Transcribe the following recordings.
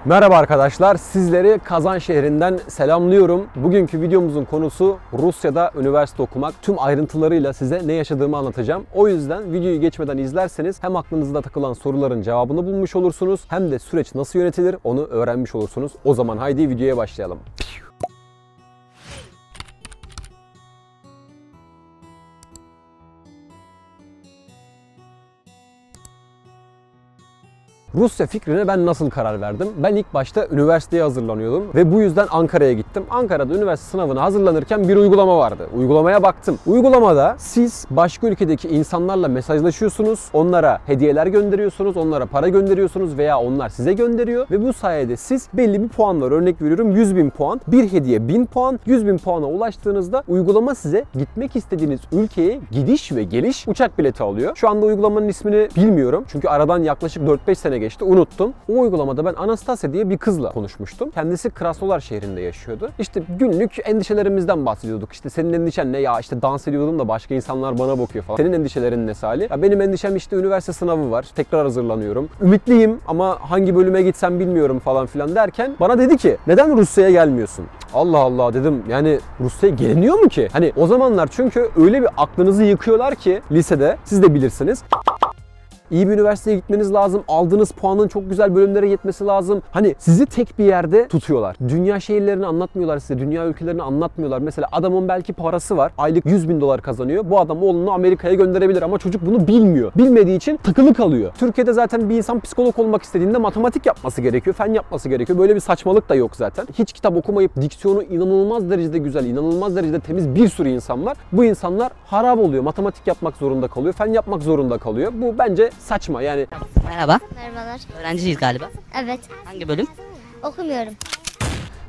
Merhaba arkadaşlar, sizleri Kazan şehrinden selamlıyorum. Bugünkü videomuzun konusu Rusya'da üniversite okumak. Tüm ayrıntılarıyla size ne yaşadığımı anlatacağım. O yüzden videoyu geçmeden izlerseniz hem aklınızda takılan soruların cevabını bulmuş olursunuz hem de süreç nasıl yönetilir onu öğrenmiş olursunuz. O zaman haydi videoya başlayalım. Rusya fikrine ben nasıl karar verdim? Ben ilk başta üniversiteye hazırlanıyordum ve bu yüzden Ankara'ya gittim. Ankara'da üniversite sınavına hazırlanırken bir uygulama vardı. Uygulamaya baktım. Uygulamada siz başka ülkedeki insanlarla mesajlaşıyorsunuz, onlara hediyeler gönderiyorsunuz, onlara para gönderiyorsunuz veya onlar size gönderiyor ve bu sayede siz belli bir puan var. Örnek veriyorum 100.000 puan, bir hediye 1000 puan, 100.000 puana ulaştığınızda uygulama size gitmek istediğiniz ülkeye gidiş ve geliş uçak bileti alıyor. Şu anda uygulamanın ismini bilmiyorum çünkü aradan yaklaşık 4-5 sene geçti, unuttum. O uygulamada ben Anastasia diye bir kızla konuşmuştum. Kendisi Krasnodar şehrinde yaşıyordu. İşte günlük endişelerimizden bahsediyorduk. İşte senin endişen ne ya? İşte dans ediyordum da başka insanlar bana bakıyor falan. Senin endişelerin ne Salih? Ya benim endişem işte üniversite sınavı var. Tekrar hazırlanıyorum. Ümitliyim ama hangi bölüme gitsem bilmiyorum falan filan derken bana dedi ki neden Rusya'ya gelmiyorsun? Allah Allah dedim, yani Rusya'ya geliniyor mu ki? Hani o zamanlar çünkü öyle bir aklınızı yıkıyorlar ki lisede, siz de bilirsiniz. İyi bir üniversiteye gitmeniz lazım. Aldığınız puanın çok güzel bölümlere yetmesi lazım. Hani sizi tek bir yerde tutuyorlar. Dünya şehirlerini anlatmıyorlar size. Dünya ülkelerini anlatmıyorlar. Mesela adamın belki parası var. Aylık 100.000 dolar kazanıyor. Bu adam oğlunu Amerika'ya gönderebilir ama çocuk bunu bilmiyor. Bilmediği için takılı kalıyor. Türkiye'de zaten bir insan psikolog olmak istediğinde matematik yapması gerekiyor. Fen yapması gerekiyor. Böyle bir saçmalık da yok zaten. Hiç kitap okumayıp diksiyonu inanılmaz derecede güzel, inanılmaz derecede temiz bir sürü insan var. Bu insanlar harap oluyor. Matematik yapmak zorunda kalıyor. Fen yapmak zorunda kalıyor. Bu bence saçma yani. Merhaba. Merhabalar. Öğrenciyiz galiba. Evet. Hangi bölüm? Okumuyorum.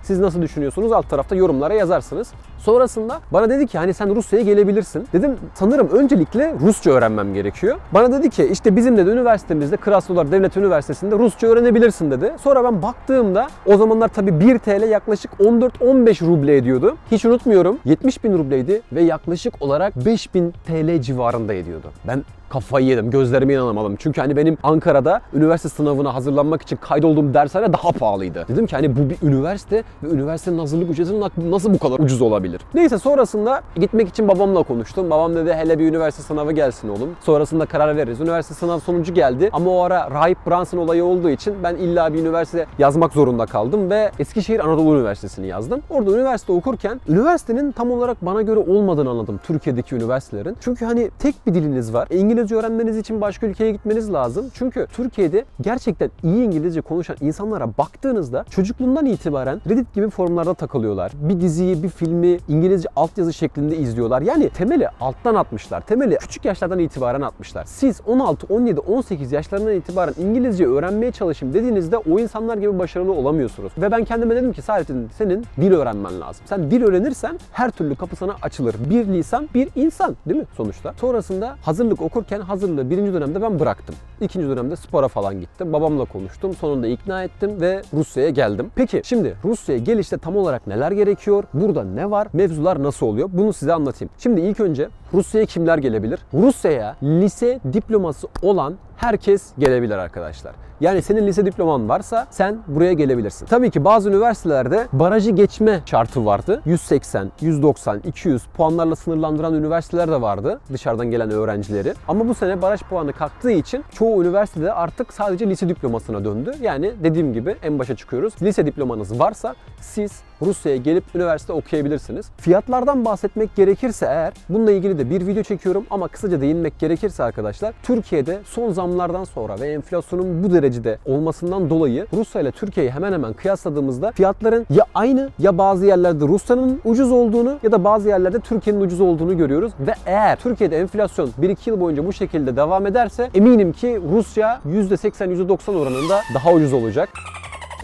Siz nasıl düşünüyorsunuz? Alt tarafta yorumlara yazarsınız. Sonrasında bana dedi ki hani sen Rusya'ya gelebilirsin. Dedim sanırım öncelikle Rusça öğrenmem gerekiyor. Bana dedi ki işte bizim de üniversitemizde Krasnodar Devlet Üniversitesi'nde Rusça öğrenebilirsin dedi. Sonra ben baktığımda o zamanlar tabii 1 TL yaklaşık 14-15 ruble ediyordu. Hiç unutmuyorum 70.000 rubleydi ve yaklaşık olarak 5.000 TL civarında ediyordu. Ben kafayı yedim. Gözlerime inanamadım. Çünkü hani benim Ankara'da üniversite sınavına hazırlanmak için kaydolduğum dershane daha pahalıydı. Dedim ki hani bu bir üniversite ve üniversitenin hazırlık ücreti nasıl bu kadar ucuz olabilir? Neyse sonrasında gitmek için babamla konuştum. Babam dedi hele bir üniversite sınavı gelsin oğlum. Sonrasında karar veririz. Üniversite sınav sonucu geldi ama o ara Rahip Brunson olayı olduğu için ben illa bir üniversite yazmak zorunda kaldım ve Eskişehir Anadolu Üniversitesi'ni yazdım. Orada üniversite okurken üniversitenin tam olarak bana göre olmadığını anladım Türkiye'deki üniversitelerin. Çünkü hani tek bir diliniz var. İngilizce öğrenmeniz için başka ülkeye gitmeniz lazım. Çünkü Türkiye'de gerçekten iyi İngilizce konuşan insanlara baktığınızda çocukluğundan itibaren Reddit gibi forumlarda takılıyorlar. Bir diziyi, bir filmi İngilizce altyazı şeklinde izliyorlar. Yani temeli alttan atmışlar. Temeli küçük yaşlardan itibaren atmışlar. Siz 16, 17, 18 yaşlarından itibaren İngilizce öğrenmeye çalışayım dediğinizde o insanlar gibi başarılı olamıyorsunuz. Ve ben kendime dedim ki Saadettin senin dil öğrenmen lazım. Sen dil öğrenirsen her türlü kapı sana açılır. Bir lisan, bir insan değil mi sonuçta? Sonrasında hazırlık okurken hazırlığı birinci dönemde ben bıraktım. İkinci dönemde spora falan gittim. Babamla konuştum. Sonunda ikna ettim ve Rusya'ya geldim. Peki şimdi Rusya'ya gelişte tam olarak neler gerekiyor? Burada ne var? Mevzular nasıl oluyor? Bunu size anlatayım. Şimdi ilk önce Rusya'ya kimler gelebilir? Rusya'ya lise diploması olan herkes gelebilir arkadaşlar. Yani senin lise diploman varsa sen buraya gelebilirsin. Tabii ki bazı üniversitelerde barajı geçme şartı vardı. 180, 190, 200 puanlarla sınırlandıran üniversiteler de vardı dışarıdan gelen öğrencileri. Ama bu sene baraj puanı kalktığı için çoğu üniversitede artık sadece lise diplomasına döndü. Yani dediğim gibi en başa çıkıyoruz. Lise diplomanız varsa siz Rusya'ya gelip üniversite okuyabilirsiniz. Fiyatlardan bahsetmek gerekirse eğer bununla ilgili de bir video çekiyorum ama kısaca değinmek gerekirse arkadaşlar Türkiye'de son zamlardan sonra ve enflasyonun bu derecede olmasından dolayı Rusya ile Türkiye'yi hemen hemen kıyasladığımızda fiyatların ya aynı ya bazı yerlerde Rusya'nın ucuz olduğunu ya da bazı yerlerde Türkiye'nin ucuz olduğunu görüyoruz ve eğer Türkiye'de enflasyon 1-2 yıl boyunca bu şekilde devam ederse eminim ki Rusya %80-%90 oranında daha ucuz olacak.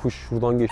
Kuş şuradan geç.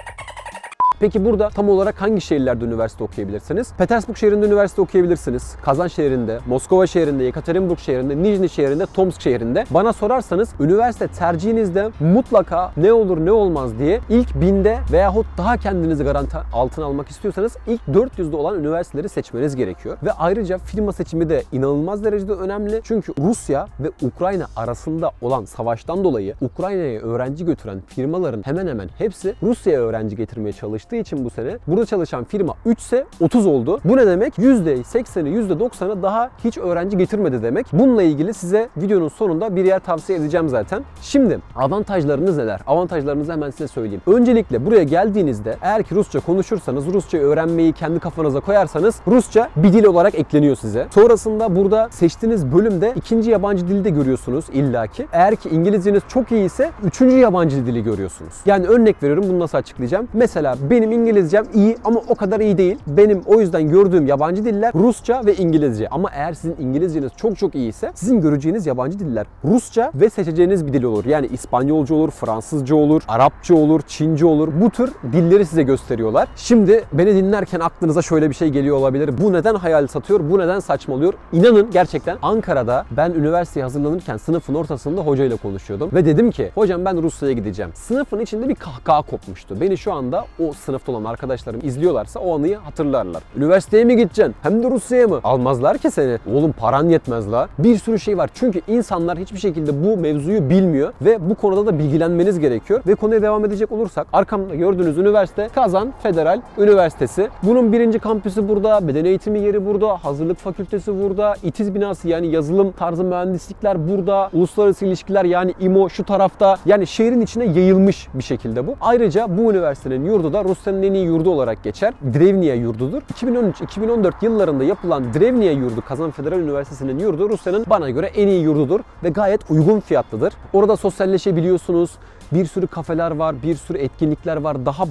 Peki burada tam olarak hangi şehirlerde üniversite okuyabilirsiniz? Petersburg şehrinde üniversite okuyabilirsiniz. Kazan şehrinde, Moskova şehrinde, Yekaterinburg şehrinde, Nijni şehrinde, Tomsk şehrinde. Bana sorarsanız üniversite tercihinizde mutlaka ne olur ne olmaz diye ilk 1000'de veyahut daha kendinizi garanti altına almak istiyorsanız ilk 400'de olan üniversiteleri seçmeniz gerekiyor. Ve ayrıca firma seçimi de inanılmaz derecede önemli. Çünkü Rusya ve Ukrayna arasında olan savaştan dolayı Ukrayna'ya öğrenci götüren firmaların hemen hemen hepsi Rusya'ya öğrenci getirmeye çalıştığı için bu sene burada çalışan firma 3 ise 30 oldu. Bu ne demek? %80'i %90'ı daha hiç öğrenci getirmedi demek. Bununla ilgili size videonun sonunda bir yer tavsiye edeceğim zaten. Şimdi avantajlarınız neler? Avantajlarınızı hemen size söyleyeyim. Öncelikle buraya geldiğinizde eğer ki Rusça konuşursanız, Rusçayı öğrenmeyi kendi kafanıza koyarsanız Rusça bir dil olarak ekleniyor size. Sonrasında burada seçtiğiniz bölümde ikinci yabancı dili de görüyorsunuz illaki. Eğer ki İngilizceniz çok iyi ise üçüncü yabancı dili görüyorsunuz. Yani örnek veriyorum, bunu nasıl açıklayacağım? Mesela benim İngilizcem iyi ama o kadar iyi değil. Benim o yüzden gördüğüm yabancı diller Rusça ve İngilizce. Ama eğer sizin İngilizceniz çok iyi ise sizin göreceğiniz yabancı diller Rusça ve seçeceğiniz bir dil olur. Yani İspanyolca olur, Fransızca olur, Arapça olur, Çince olur. Bu tür dilleri size gösteriyorlar. Şimdi beni dinlerken aklınıza şöyle bir şey geliyor olabilir. Bu neden hayal satıyor? Bu neden saçmalıyor? İnanın gerçekten Ankara'da ben üniversiteye hazırlanırken sınıfın ortasında hocayla konuşuyordum. Ve dedim ki hocam ben Rusya'ya gideceğim. Sınıfın içinde bir kahkaha kopmuştu. Beni şu anda o sınıfta olan arkadaşlarım izliyorlarsa o anıyı hatırlarlar. Üniversiteye mi gideceksin? Hem de Rusya'ya mı? Almazlar ki seni. Oğlum paran yetmez la. Bir sürü şey var. Çünkü insanlar hiçbir şekilde bu mevzuyu bilmiyor ve bu konuda da bilgilenmeniz gerekiyor. Ve konuya devam edecek olursak arkamda gördüğünüz üniversite Kazan Federal Üniversitesi. Bunun birinci kampüsü burada, beden eğitimi yeri burada, hazırlık fakültesi burada, İTİZ binası yani yazılım tarzı mühendislikler burada, uluslararası ilişkiler yani İMO şu tarafta, yani şehrin içine yayılmış bir şekilde bu. Ayrıca bu üniversitenin yurdu da Rusya'nın en iyi yurdu olarak geçer. Drevnia yurdudur. 2013-2014 yıllarında yapılan Drevnia yurdu, Kazan Federal Üniversitesi'nin yurdu Rusya'nın bana göre en iyi yurdudur ve gayet uygun fiyatlıdır. Orada sosyalleşebiliyorsunuz. Bir sürü kafeler var, bir sürü etkinlikler var. Daha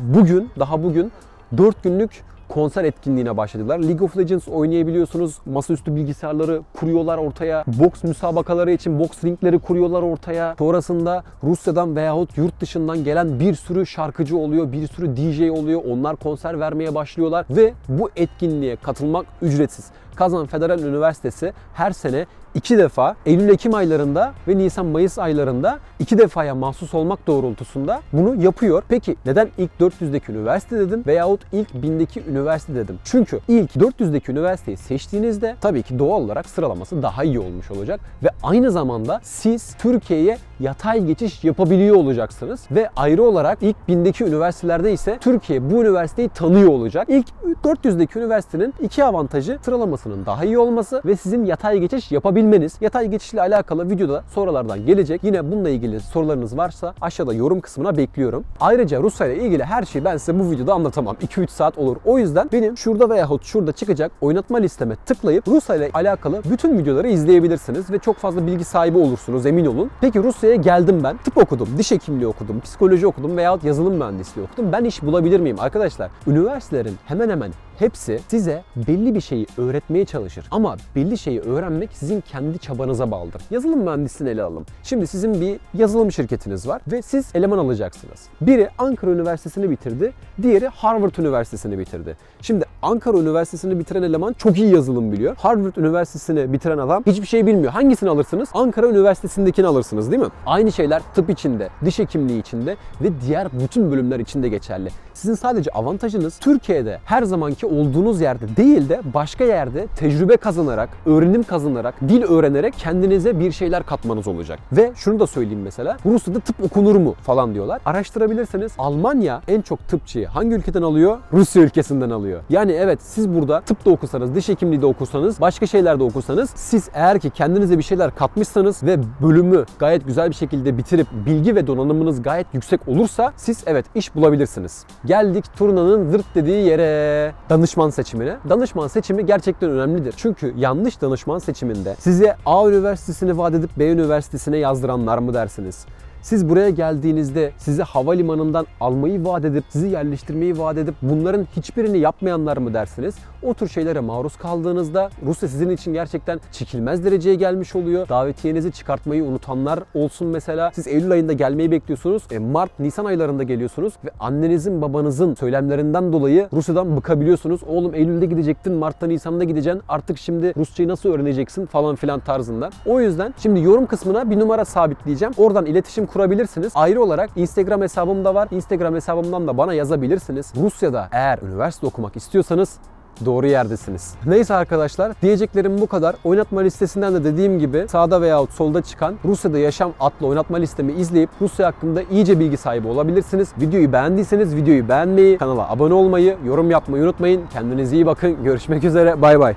bugün 4 günlük konser etkinliğine başladılar. League of Legends oynayabiliyorsunuz. Masaüstü bilgisayarları kuruyorlar ortaya. Boks müsabakaları için boks ringleri kuruyorlar ortaya. Sonrasında Rusya'dan veyahut yurt dışından gelen bir sürü şarkıcı oluyor. Bir sürü DJ oluyor. Onlar konser vermeye başlıyorlar. Ve bu etkinliğe katılmak ücretsiz. Kazan Federal Üniversitesi her sene 2 defa Eylül-Ekim aylarında ve Nisan-Mayıs aylarında 2 defaya mahsus olmak doğrultusunda bunu yapıyor. Peki neden ilk 400'deki üniversite dedim veyahut ilk 1000'deki üniversite dedim? Çünkü ilk 400'deki üniversiteyi seçtiğinizde tabii ki doğal olarak sıralaması daha iyi olmuş olacak ve aynı zamanda siz Türkiye'ye yatay geçiş yapabiliyor olacaksınız ve ayrı olarak ilk 1000'deki üniversitelerde ise Türkiye bu üniversiteyi tanıyor olacak. İlk 400'deki üniversitenin iki avantajı sıralamasının daha iyi olması ve sizin yatay geçiş yapabilmeniz. Yatay geçişle alakalı videoda sorulardan gelecek. Yine bununla ilgili sorularınız varsa aşağıda yorum kısmına bekliyorum. Ayrıca Rusya ile ilgili her şeyi ben size bu videoda anlatamam. 2-3 saat olur. O yüzden benim şurada veyahut şurada çıkacak oynatma listeme tıklayıp Rusya ile alakalı bütün videoları izleyebilirsiniz ve çok fazla bilgi sahibi olursunuz, emin olun. Peki Rusya'ya geldim ben. Tıp okudum, diş hekimliği okudum, psikoloji okudum veyahut yazılım mühendisliği okudum. Ben iş bulabilir miyim arkadaşlar? Üniversitelerin hemen hemen hepsi size belli bir şeyi öğretmeye çalışır. Ama belli şeyi öğrenmek sizin kendi çabanıza bağlıdır. Yazılım mühendisliğini ele alalım. Şimdi sizin bir yazılım şirketiniz var ve siz eleman alacaksınız. Biri Ankara Üniversitesi'ni bitirdi, diğeri Harvard Üniversitesi'ni bitirdi. Şimdi Ankara Üniversitesi'ni bitiren eleman çok iyi yazılım biliyor. Harvard Üniversitesi'ni bitiren adam hiçbir şey bilmiyor. Hangisini alırsınız? Ankara Üniversitesi'ndekini alırsınız değil mi? Aynı şeyler tıp içinde, diş hekimliği içinde ve diğer bütün bölümler içinde geçerli. Sizin sadece avantajınız Türkiye'de her zamanki olduğunuz yerde değil de başka yerde tecrübe kazanarak, öğrenim kazanarak, dil öğrenerek kendinize bir şeyler katmanız olacak. Ve şunu da söyleyeyim mesela, Rusya'da tıp okunur mu falan diyorlar. Araştırabilirseniz Almanya en çok tıpçıyı hangi ülkeden alıyor? Rusya ülkesinden alıyor. Yani evet, siz burada tıp da okusanız, diş hekimliği de okursanız, başka şeyler de okursanız, siz eğer ki kendinize bir şeyler katmışsanız ve bölümü gayet güzel bir şekilde bitirip bilgi ve donanımınız gayet yüksek olursa siz evet iş bulabilirsiniz. Geldik turnanın zırt dediği yere, danışman seçimine. Danışman seçimi gerçekten önemlidir. Çünkü yanlış danışman seçiminde size A üniversitesini vaat edip B üniversitesine yazdıranlar mı dersiniz? Siz buraya geldiğinizde sizi havalimanından almayı vaat edip, sizi yerleştirmeyi vaat edip bunların hiçbirini yapmayanlar mı dersiniz? O tür şeylere maruz kaldığınızda Rusya sizin için gerçekten çekilmez dereceye gelmiş oluyor. Davetiyenizi çıkartmayı unutanlar olsun mesela. Siz Eylül ayında gelmeyi bekliyorsunuz. Mart, Nisan aylarında geliyorsunuz ve annenizin, babanızın söylemlerinden dolayı Rusya'dan bıkabiliyorsunuz. Oğlum Eylül'de gidecektin, Mart'ta, Nisan'da gideceksin. Artık şimdi Rusçayı nasıl öğreneceksin falan filan tarzında. O yüzden şimdi yorum kısmına bir numara sabitleyeceğim. Oradan iletişim kurabilirsiniz. Ayrı olarak Instagram hesabım da var. Instagram hesabımdan da bana yazabilirsiniz. Rusya'da eğer üniversite okumak istiyorsanız doğru yerdesiniz. Neyse arkadaşlar, diyeceklerim bu kadar. Oynatma listesinden de dediğim gibi sağda veyahut solda çıkan Rusya'da Yaşam adlı oynatma listemi izleyip Rusya hakkında iyice bilgi sahibi olabilirsiniz. Videoyu beğendiyseniz videoyu beğenmeyi, kanala abone olmayı, yorum yapmayı unutmayın. Kendinize iyi bakın. Görüşmek üzere. Bay bay.